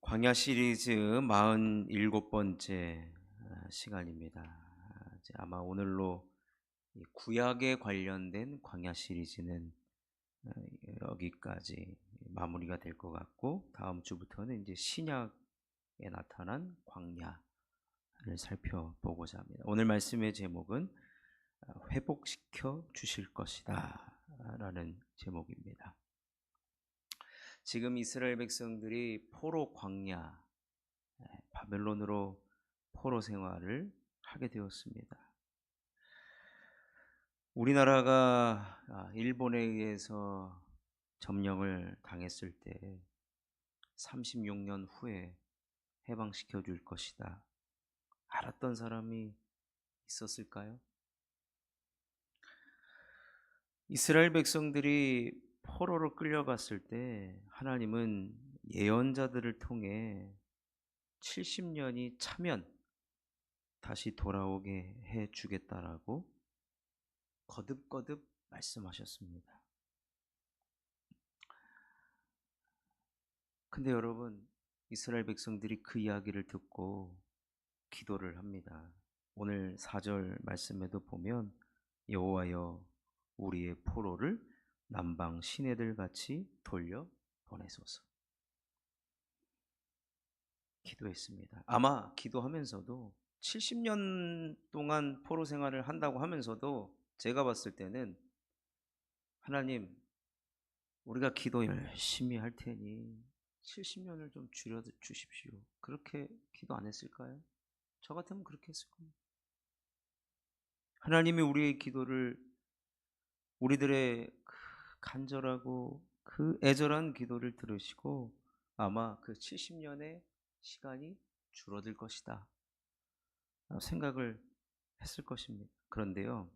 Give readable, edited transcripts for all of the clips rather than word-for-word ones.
광야 시리즈 47번째 시간입니다. 이제 아마 오늘로 이 구약에 관련된 광야 시리즈는 어, 여기까지 마무리가 될 것 같고, 다음 주부터는 이제 신약에 나타난 광야를 살펴보고자 합니다. 오늘 말씀의 제목은 회복시켜 주실 것이다 라는 제목입니다. 지금 이스라엘 백성들이 포로 광야, 바벨론으로 포로 생활을 하게 되었습니다. 우리나라가 일본에 의해서 점령을 당했을 때 36년 후에 해방시켜 줄 것이다 알았던 사람이 있었을까요? 이스라엘 백성들이 포로로 끌려갔을 때 하나님은 예언자들을 통해 70년이 차면 다시 돌아오게 해 주겠다라고 거듭거듭 말씀하셨습니다. 근데 여러분, 이스라엘 백성들이 그 이야기를 듣고 기도를 합니다. 오늘 4절 말씀에도 보면 여호와여 우리의 포로를 남방 시내들 같이 돌려 보내소서 기도했습니다. 아마 기도하면서도 70년 동안 포로 생활을 한다고 하면서도 제가 봤을 때는 하나님, 우리가 기도 열심히 할 테니 70년을 좀 줄여 주십시오. 그렇게 기도 안 했을까요? 저 같으면 그렇게 했을 겁니다. 하나님이 우리의 기도를, 우리들의 그 간절하고 그 애절한 기도를 들으시고 아마 그 70년의 시간이 줄어들 것이다 생각을 했을 것입니다. 그런데요,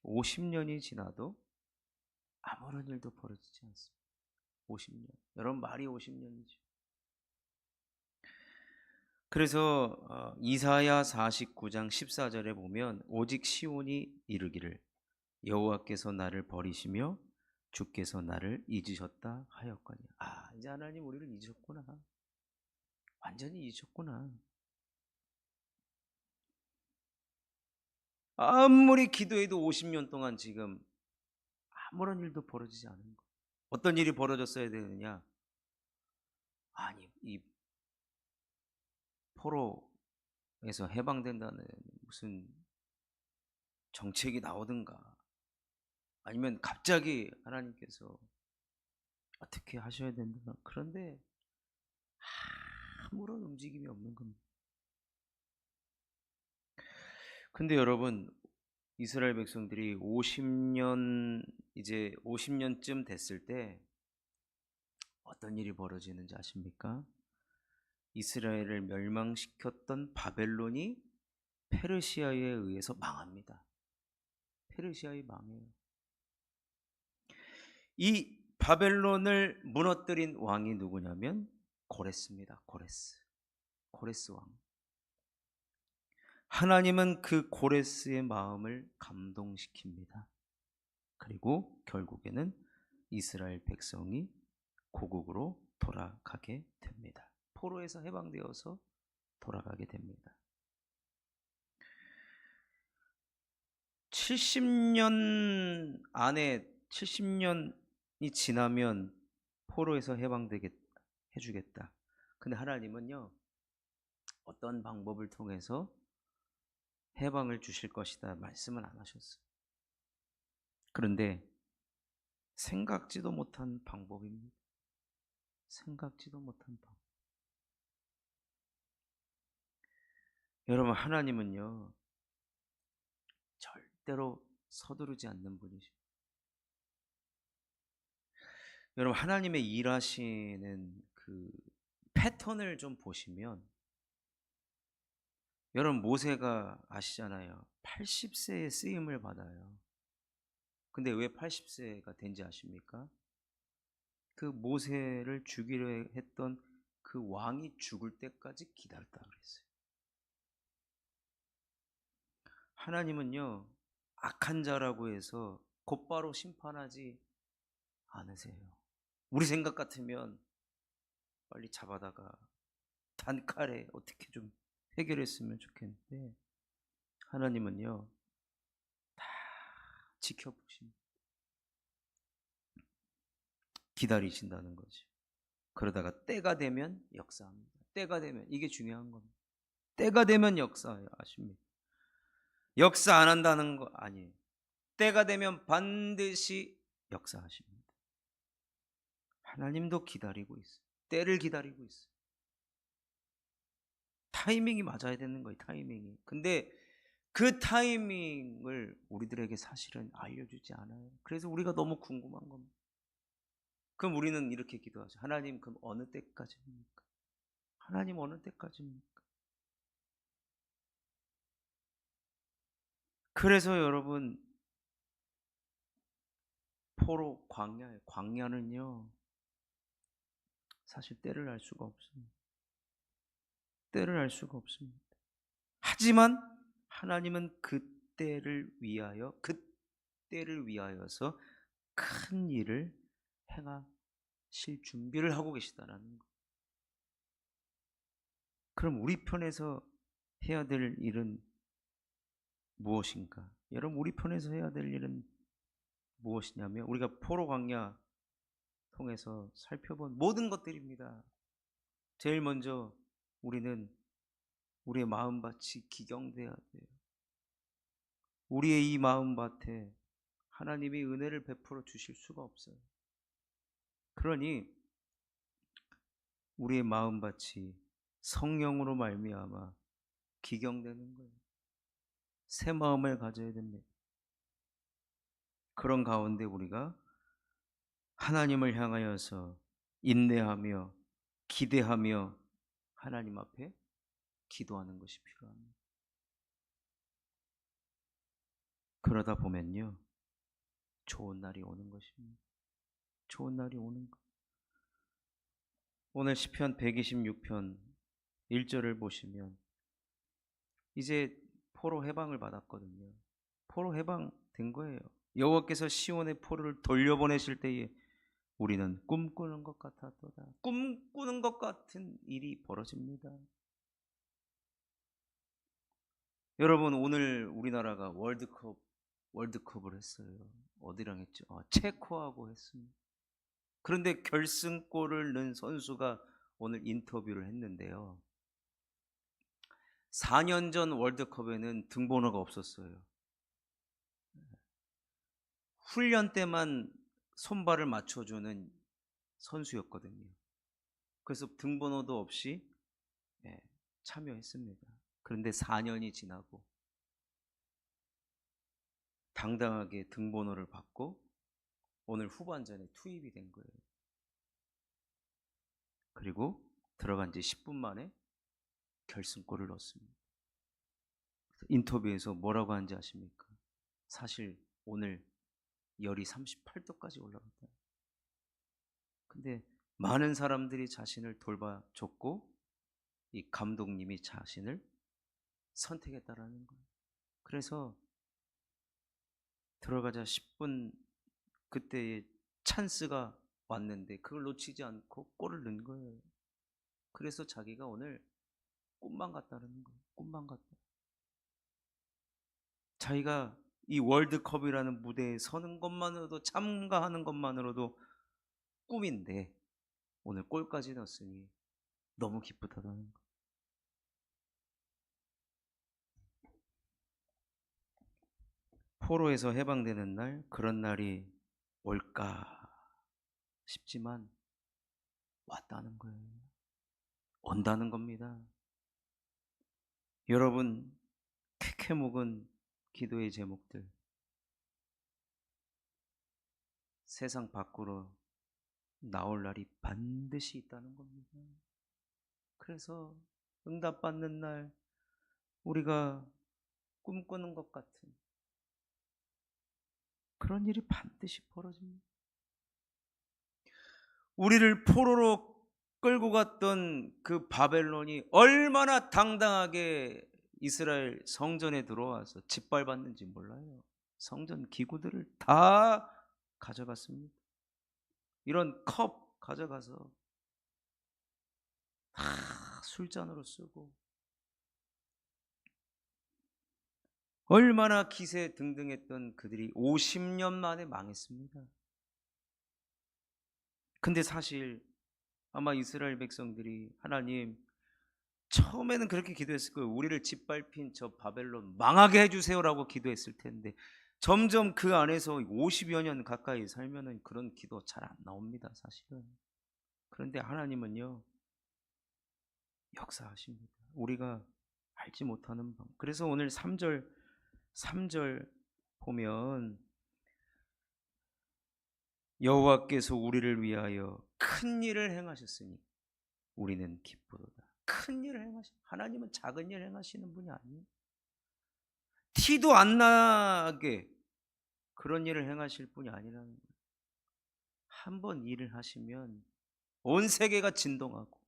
50년이 지나도 아무런 일도 벌어지지 않습니다. 50년. 여러분, 말이 50년이죠. 그래서 이사야 49장 14절에 보면 오직 시온이 이르기를 여호와께서 나를 버리시며 주께서 나를 잊으셨다 하였거니. 이제 하나님 우리를 잊으셨구나. 완전히 잊으셨구나. 아무리 기도해도 50년 동안 지금 아무런 일도 벌어지지 않은 거. 어떤 일이 벌어졌어야 되느냐? 아니, 이 포로에서 해방된다는 무슨 정책이 나오든가, 아니면 갑자기 하나님께서 어떻게 하셔야 된다. 그런데 아무런 움직임이 없는 겁니다. 근데 여러분, 이스라엘 백성들이 50년쯤 됐을 때 어떤 일이 벌어지는지 아십니까? 이스라엘을 멸망시켰던 바벨론이 페르시아에 의해서 망합니다. 페르시아에 망해요. 이 바벨론을 무너뜨린 왕이 누구냐면 고레스입니다. 고레스 왕. 하나님은 그 고레스의 마음을 감동시킵니다. 그리고 결국에는 이스라엘 백성이 고국으로 돌아가게 됩니다. 포로에서 해방되어서 돌아가게 됩니다. 70년이 지나면 포로에서 해방되게 해주겠다. 근데 하나님은요, 어떤 방법을 통해서 해방을 주실 것이다 말씀은 안 하셨어요. 그런데 생각지도 못한 방법입니다. 생각지도 못한 방법. 여러분, 하나님은요 절대로 서두르지 않는 분이십니다. 여러분, 하나님의 일하시는 그 패턴을 좀 보시면, 여러분 모세가 아시잖아요. 80세에 쓰임을 받아요. 근데 왜 80세가 된지 아십니까? 그 모세를 죽이려 했던 그 왕이 죽을 때까지 기다렸다 그랬어요. 하나님은요, 악한 자라고 해서 곧바로 심판하지 않으세요. 우리 생각 같으면 빨리 잡아다가 단칼에 어떻게 좀 해결했으면 좋겠는데 하나님은요 다 지켜보십니다. 기다리신다는 거지. 그러다가 때가 되면 역사합니다. 때가 되면 이게 중요한 겁니다. 때가 되면 역사하십니다. 역사 안 한다는 거 아니에요. 때가 되면 반드시 역사하십니다. 하나님도 기다리고 있어요. 때를 기다리고 있어요. 타이밍이 맞아야 되는 거예요. 타이밍이. 근데 그 타이밍을 우리들에게 사실은 알려주지 않아요. 그래서 우리가 너무 궁금한 겁니다. 그럼 우리는 이렇게 기도하죠. 하나님, 그럼 어느 때까지입니까? 하나님 어느 때까지입니까? 그래서 여러분 포로 광야에 광야는요 사실 때를 알 수가 없습니다. 때를 알 수가 없습니다. 하지만 하나님은 그때를 위하여서 큰 일을 행하실 준비를 하고 계시다라는 거. 그럼 우리 편에서 해야 될 일은 무엇인가? 여러분 우리 편에서 해야 될 일은 무엇이냐면 우리가 포로 광야 통해서 살펴본 모든 것들입니다. 제일 먼저 우리는 우리의 마음밭이 기경돼야 돼요. 우리의 이 마음밭에 하나님이 은혜를 베풀어 주실 수가 없어요. 그러니 우리의 마음밭이 성령으로 말미암아 기경되는 거예요. 새 마음을 가져야 됩니다. 그런 가운데 우리가 하나님을 향하여서 인내하며 기대하며 하나님 앞에 기도하는 것이 필요합니다. 그러다 보면요 좋은 날이 오는 것입니다. 좋은 날이 오는 것. 오늘 시편 126편 1절을 보시면 이제 포로 해방을 받았거든요. 포로 해방된 거예요. 여호와께서 시온의 포로를 돌려보내실 때에 우리는 꿈꾸는 것 같았도다. 꿈꾸는 것 같은 일이 벌어집니다. 여러분 오늘 우리나라가 월드컵을 했어요. 어디랑 했죠? 체코하고 했습니다. 그런데 결승골을 넣은 선수가 오늘 인터뷰를 했는데요. 4년 전 월드컵에는 등번호가 없었어요. 훈련 때만 손발을 맞춰주는 선수였거든요. 그래서 등번호도 없이 참여했습니다. 그런데 4년이 지나고 당당하게 등번호를 받고 오늘 후반전에 투입이 된 거예요. 그리고 들어간 지 10분 만에 결승골을 넣었습니다. 인터뷰에서 뭐라고 하는지 아십니까? 사실 오늘 열이 38도까지 올라갔다. 근데 많은 사람들이 자신을 돌봐줬고 이 감독님이 자신을 선택했다라는 거예요. 그래서 들어가자 10분 그때의 찬스가 왔는데 그걸 놓치지 않고 골을 넣은 거예요. 그래서 자기가 오늘 꿈만 같다는 거예요. 꿈만 같다. 자기가 이 월드컵이라는 무대에 서는 것만으로도 참가하는 것만으로도 꿈인데 오늘 골까지 넣었으니 너무 기쁘다는 거. 포로에서 해방되는 날 그런 날이 올까 싶지만 왔다는 거예요. 온다는 겁니다. 여러분 캐캐 묵은 기도의 제목들 세상 밖으로 나올 날이 반드시 있다는 겁니다. 그래서 응답받는 날 우리가 꿈꾸는 것 같은 그런 일이 반드시 벌어집니다. 우리를 포로로 끌고 갔던 그 바벨론이 얼마나 당당하게 이스라엘 성전에 들어와서 짓밟았는지 몰라요. 성전 기구들을 다 가져갔습니다. 이런 컵 가져가서 다 술잔으로 쓰고 얼마나 기세 등등했던 그들이 50년 만에 망했습니다. 근데 사실 아마 이스라엘 백성들이 하나님 처음에는 그렇게 기도했을 거예요. 우리를 짓밟힌 저 바벨론 망하게 해주세요라고 기도했을 텐데 점점 그 안에서 50여 년 가까이 살면은 그런 기도 잘 안 나옵니다, 사실은. 그런데 하나님은요, 역사하십니다. 우리가 알지 못하는 방. 그래서 오늘 3절 보면 여호와께서 우리를 위하여 큰 일을 행하셨으니 우리는 기쁘도다. 큰 일을 행하시. 하나님은 작은 일 행하시는 분이 아니에요. 티도 안 나게 그런 일을 행하실 분이 아니라는 거예요. 한 번 일을 하시면 온 세계가 진동하고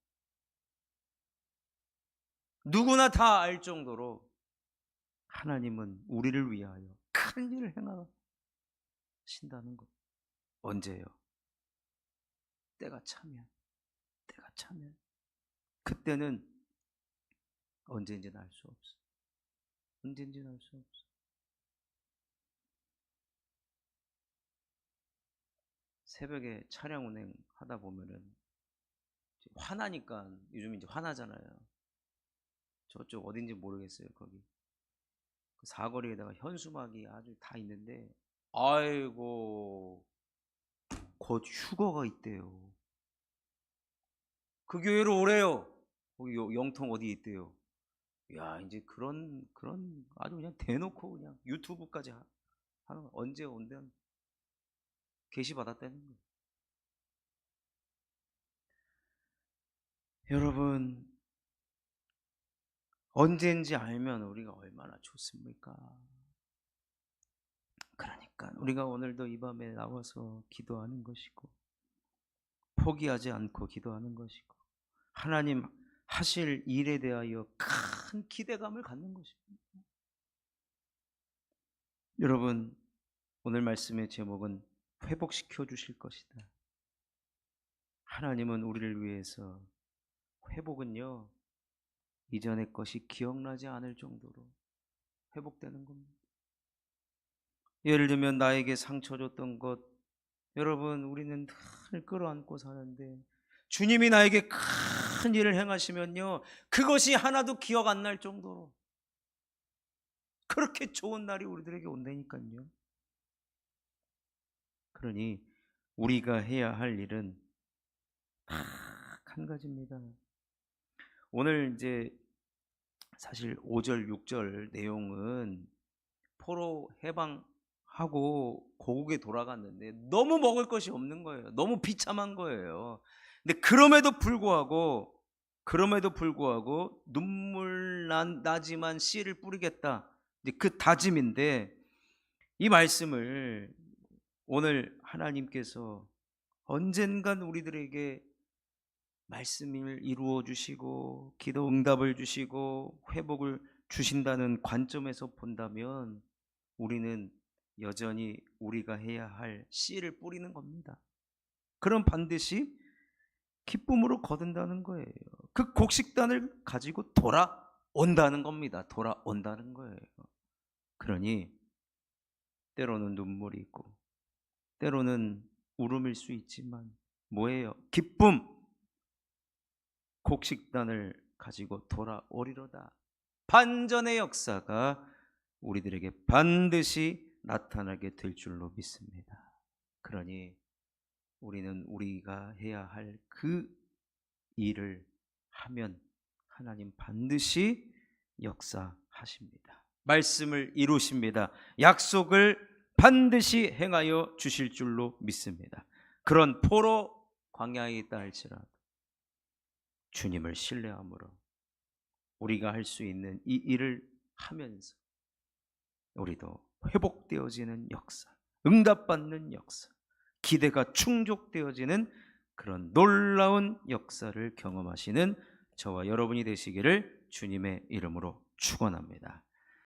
누구나 다 알 정도로 하나님은 우리를 위하여 큰 일을 행하신다는 것. 언제요? 때가 차면. 그때는 언제인지는 알 수 없어. 언제인지는 알 수 없어. 새벽에 차량 운행 하다 보면은 화나니까, 요즘 이제 화나잖아요. 저쪽 어딘지 모르겠어요. 거기 그 사거리에다가 현수막이 아주 다 있는데, 아이고 곧 휴거가 있대요. 그 교회로 오래요. 거기 영통 어디 있대요. 야, 이제 그런 아주 그냥 대놓고 그냥 유튜브까지 하는, 언제 온다는 게시 받았다는 거예요. 여러분, 언제인지 알면 우리가 얼마나 좋습니까? 그러니까 우리가 오늘도 이 밤에 나와서 기도하는 것이고 포기하지 않고 기도하는 것이고 하나님 하실 일에 대하여 큰 기대감을 갖는 것입니다. 여러분, 오늘 말씀의 제목은 회복시켜 주실 것이다. 하나님은 우리를 위해서, 회복은요 이전의 것이 기억나지 않을 정도로 회복되는 겁니다. 예를 들면 나에게 상처 줬던 것, 여러분 우리는 늘 끌어안고 사는데 주님이 나에게 큰 일을 행하시면요 그것이 하나도 기억 안 날 정도로 그렇게 좋은 날이 우리들에게 온다니까요. 그러니 우리가 해야 할 일은 딱 한 가지입니다. 오늘 이제 사실 5절 6절 내용은 포로 해방하고 고국에 돌아갔는데 너무 먹을 것이 없는 거예요. 너무 비참한 거예요. 근데 그럼에도 불구하고 눈물 나지만 씨를 뿌리겠다. 이제 그 다짐인데, 이 말씀을 오늘 하나님께서 언젠간 우리들에게 말씀을 이루어 주시고 기도 응답을 주시고 회복을 주신다는 관점에서 본다면 우리는 여전히 우리가 해야 할 씨를 뿌리는 겁니다. 그럼 반드시 기쁨으로 거둔다는 거예요. 그 곡식단을 가지고 돌아온다는 겁니다. 돌아온다는 거예요. 그러니 때로는 눈물이 있고 때로는 울음일 수 있지만 뭐예요? 기쁨! 곡식단을 가지고 돌아오리로다. 반전의 역사가 우리들에게 반드시 나타나게 될 줄로 믿습니다. 그러니 우리는 우리가 해야 할 그 일을 하면 하나님 반드시 역사하십니다. 말씀을 이루십니다. 약속을 반드시 행하여 주실 줄로 믿습니다. 그런 포로 광야에 있다 할지라도 주님을 신뢰함으로 우리가 할 수 있는 이 일을 하면서 우리도 회복되어지는 역사, 응답받는 역사, 기대가 충족되어지는 그런 놀라운 역사를 경험하시는 저와 여러분이 되시기를 주님의 이름으로 축원합니다.